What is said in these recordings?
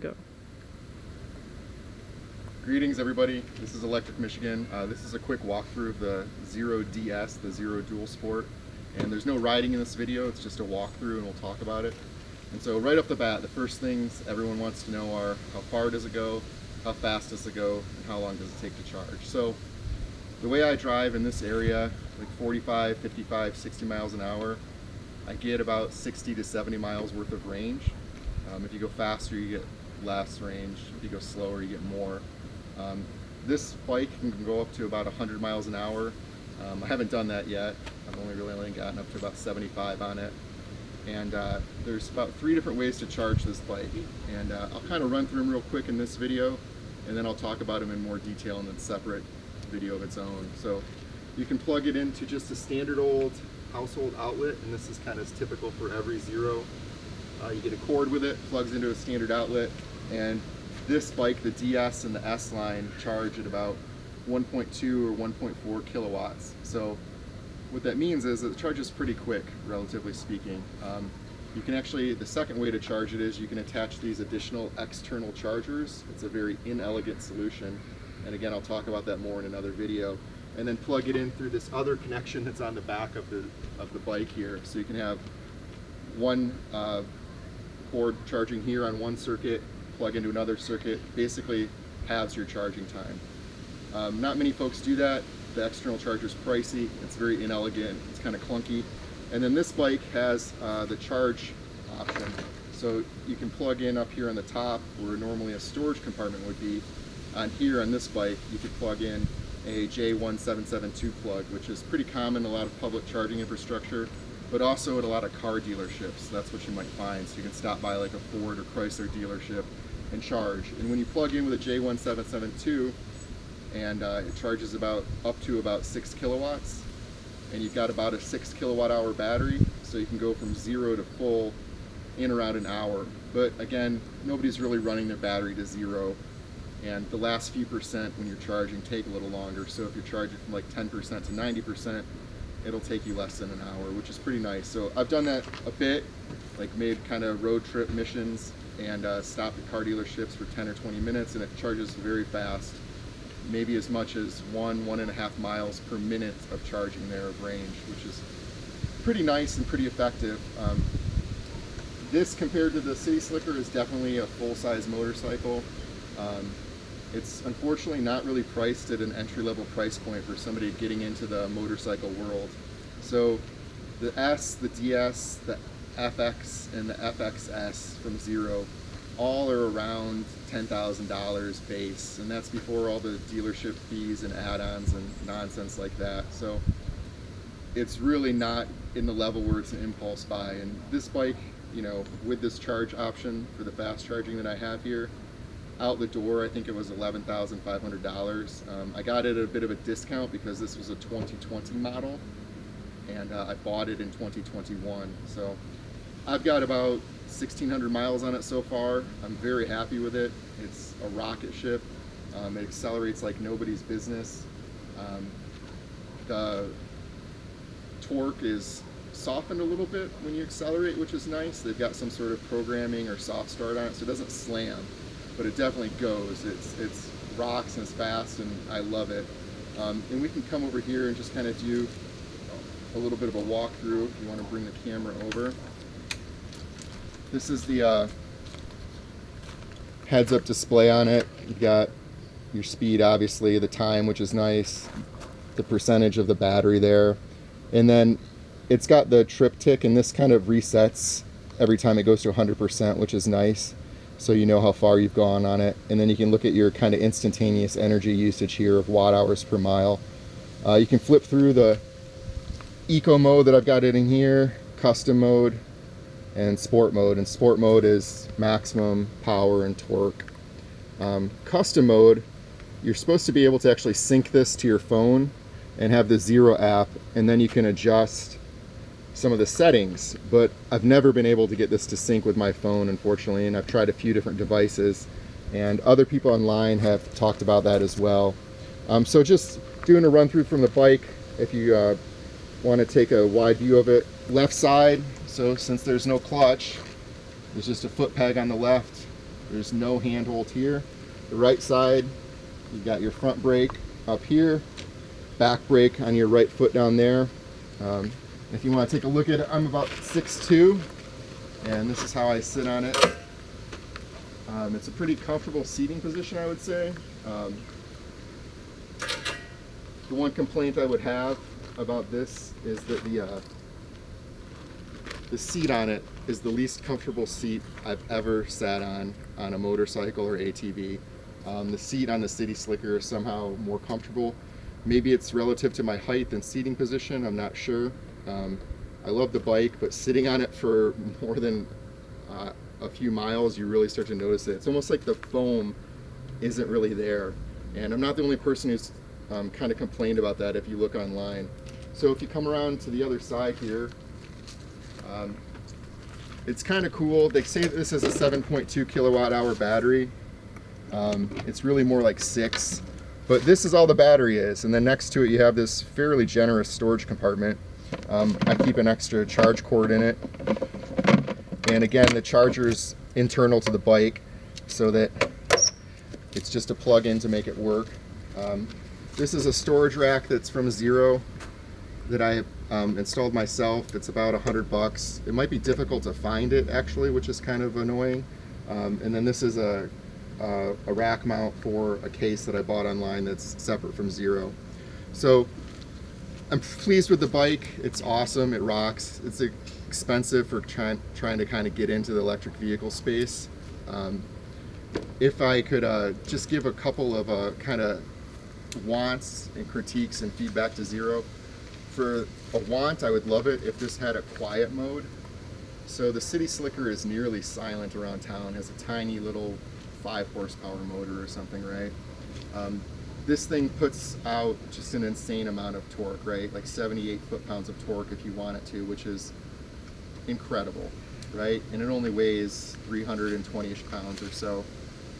Go. Greetings everybody, this is Electric Michigan. This is a quick walkthrough of the Zero DS, the Zero Dual Sport. And there's no riding in this video, it's just a walkthrough and we'll talk about it. And so right off the bat, the first things everyone wants to know are how far does it go, how fast does it go, and how long does it take to charge. So the way I drive in this area, like 45, 55, 60 miles an hour, I get about 60 to 70 miles worth of range. If you go faster, you get less range. If you go slower, you get more. This bike can go up to about 100 miles an hour. I haven't done that yet. I've only gotten up to about 75 on it. And there's about 3 different ways to charge this bike. And I'll kind of run through them real quick in this video, and then I'll talk about them in more detail in a separate video of its own. So you can plug it into just a standard old household outlet, and this is kind of typical for every Zero. You get a cord with it, plugs into a standard outlet, and this bike, the DS and the S line, charge at about 1.2 or 1.4 kilowatts. So what that means is it charges pretty quick, relatively speaking. You can actually, the second way to charge it is you can attach these additional external chargers. It's a very inelegant solution, and again, I'll talk about that more in another video. And then plug it in through this other connection that's on the back of the bike here. So you can have one cord charging here on one circuit, plug into another circuit, basically halves your charging time. Not many folks do that. The external charger is pricey, it's very inelegant, it's kind of clunky. And then this bike has the charge option. So you can plug in up here on the top where normally a storage compartment would be. On here on this bike, you could plug in a J1772 plug, which is pretty common in a lot of public charging infrastructure, but also at a lot of car dealerships. That's what you might find. So you can stop by like a Ford or Chrysler dealership and charge. And when you plug in with a J1772, and it charges up to about 6 kilowatts, and you've got about a 6 kilowatt hour battery, so you can go from 0 to full in around an hour. But again, nobody's really running their battery to 0, and the last few percent when you're charging take a little longer. So if you're charging from like 10% to 90%, it'll take you less than an hour, which is pretty nice. So I've done that a bit, like made kind of road trip missions and stopped at car dealerships for 10 or 20 minutes, and it charges very fast, maybe as much as 1.5 miles per minute of charging there of range, which is pretty nice and pretty effective. This compared to the City Slicker is definitely a full-size motorcycle. It's unfortunately not really priced at an entry-level price point for somebody getting into the motorcycle world. So the S, the DS, the FX, and the FXS from Zero all are around $10,000 base, and that's before all the dealership fees and add-ons and nonsense like that. So it's really not in the level where it's an impulse buy. And this bike, you know, with this charge option for the fast charging that I have here, out the door, I think it was $11,500. I got it at a bit of a discount because this was a 2020 model, and I bought it in 2021. So I've got about 1,600 miles on it so far. I'm very happy with it. It's a rocket ship. It accelerates like nobody's business. The torque is softened a little bit when you accelerate, which is nice. They've got some sort of programming or soft start on it, so it doesn't slam, but it definitely goes. It's rocks and it's fast, and I love it. And we can come over here and just kind of do a little bit of a walkthrough if you want to bring the camera over. This is the heads-up display on it. You've got your speed, obviously, the time, which is nice, the percentage of the battery there, and then it's got the triptych, and this kind of resets every time it goes to 100%, which is nice, so you know how far you've gone on it. And then you can look at your kind of instantaneous energy usage here of watt hours per mile. You can flip through the eco mode that I've got it in here, custom mode, and sport mode. And sport mode is maximum power and torque. Custom mode, you're supposed to be able to actually sync this to your phone and have the Zero app, and then you can adjust some of the settings, but I've never been able to get this to sync with my phone, unfortunately, and I've tried a few different devices, and other people online have talked about that as well. So just doing a run through from the bike, if you want to take a wide view of it. Left side, so since there's no clutch, there's just a foot peg on the left There's no handhold here. The right side, you got your front brake up here, back brake on your right foot down there. If you want to take a look at it, I'm about 6'2", and this is how I sit on it. It's a pretty comfortable seating position, I would say. The one complaint I would have about this is that the seat on it is the least comfortable seat I've ever sat on a motorcycle or ATV. The seat on the City Slicker is somehow more comfortable. Maybe it's relative to my height and seating position, I'm not sure. I love the bike, but sitting on it for more than a few miles, you really start to notice it. It's almost like the foam isn't really there. And I'm not the only person who's kind of complained about that if you look online. So if you come around to the other side here, it's kind of cool. They say that this is a 7.2 kilowatt hour battery. It's really more like 6, but this is all the battery is. And then next to it, you have this fairly generous storage compartment. I keep an extra charge cord in it. And again, the charger's internal to the bike so that it's just a plug-in to make it work. This is a storage rack that's from Zero that I installed myself. It's about $100. It might be difficult to find it actually, which is kind of annoying. And then this is a rack mount for a case that I bought online that's separate from Zero. So I'm pleased with the bike. It's awesome. It rocks. It's expensive for trying to kind of get into the electric vehicle space. If I could just give a couple of kind of wants and critiques and feedback to Zero. For a want, I would love it if this had a quiet mode. So the City Slicker is nearly silent around town, has a tiny little 5 horsepower motor or something, right? This thing puts out just an insane amount of torque, right? Like 78 foot-pounds of torque if you want it to, which is incredible, right? And it only weighs 320-ish pounds or so.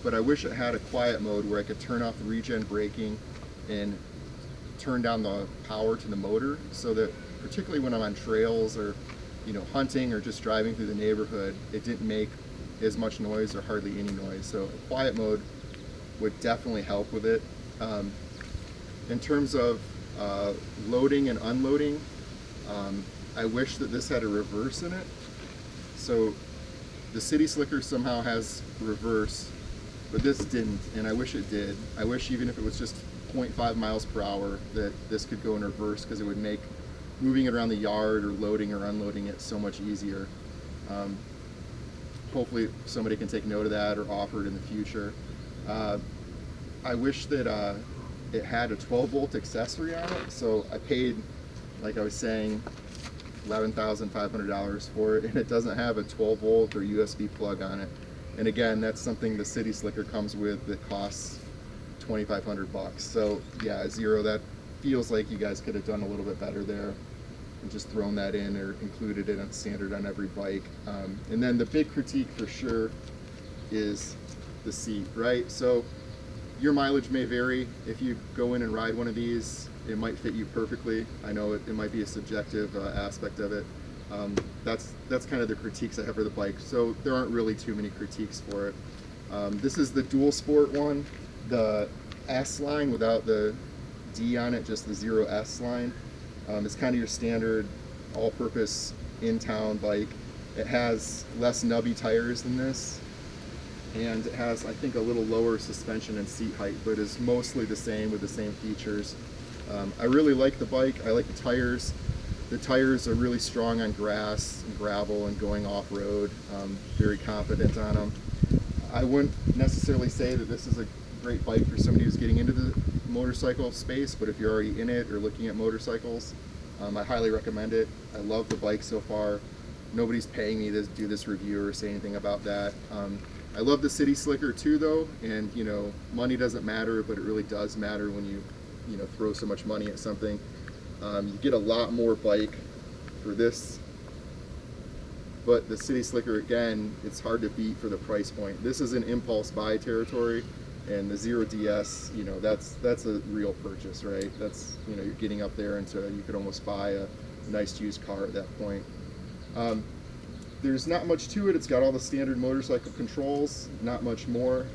But I wish it had a quiet mode where I could turn off the regen braking and turn down the power to the motor, so that particularly when I'm on trails or hunting or just driving through the neighborhood, it didn't make as much noise or hardly any noise. So a quiet mode would definitely help with it. In terms of loading and unloading, I wish that this had a reverse in it. So the City Slicker somehow has reverse, but this didn't, and I wish it did. I wish even if it was just 0.5 miles per hour that this could go in reverse, because it would make moving it around the yard or loading or unloading it so much easier. Hopefully somebody can take note of that or offer it in the future. I wish that it had a 12-volt accessory on it. So I paid, like I was saying, $11,500 for it, and it doesn't have a 12-volt or USB plug on it. And again, that's something the City Slicker comes with that costs $2,500. So yeah, Zero, that feels like you guys could have done a little bit better there and just thrown that in or included it on standard on every bike. And then the big critique for sure is the seat, right? So your mileage may vary. If you go in and ride one of these, it might fit you perfectly. I know it might be a subjective aspect of it. That's kind of the critiques I have for the bike. So there aren't really too many critiques for it. This is the dual sport one, the S line without the D on it, just the Zero S line. It's kind of your standard all-purpose in-town bike. It has less nubby tires than this, and it has, I think, a little lower suspension and seat height, but is mostly the same with the same features. I really like the bike. I like the tires. The tires are really strong on grass and gravel and going off-road. Very confident on them. I wouldn't necessarily say that this is a great bike for somebody who's getting into the motorcycle space, but if you're already in it or looking at motorcycles, I highly recommend it. I love the bike so far. Nobody's paying me to do this review or say anything about that. I love the City Slicker too, though, and money doesn't matter, but it really does matter when you throw so much money at something. You get a lot more bike for this, but the City Slicker, again, it's hard to beat for the price point. This is an impulse buy territory, and the Zero DS, that's a real purchase, right? That's, you're getting up there into, you could almost buy a nice used car at that point. there's not much to it. It's got all the standard motorcycle controls, not much more.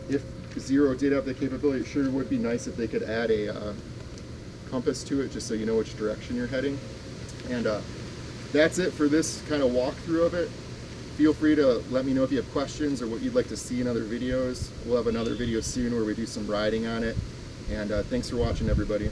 If Zero did have the capability, it sure would be nice if they could add a compass to it, just so you know which direction you're heading. And that's it for this kind of walkthrough of it. Feel free to let me know if you have questions or what you'd like to see in other videos. We'll have another video soon where we do some riding on it. And thanks for watching, everybody.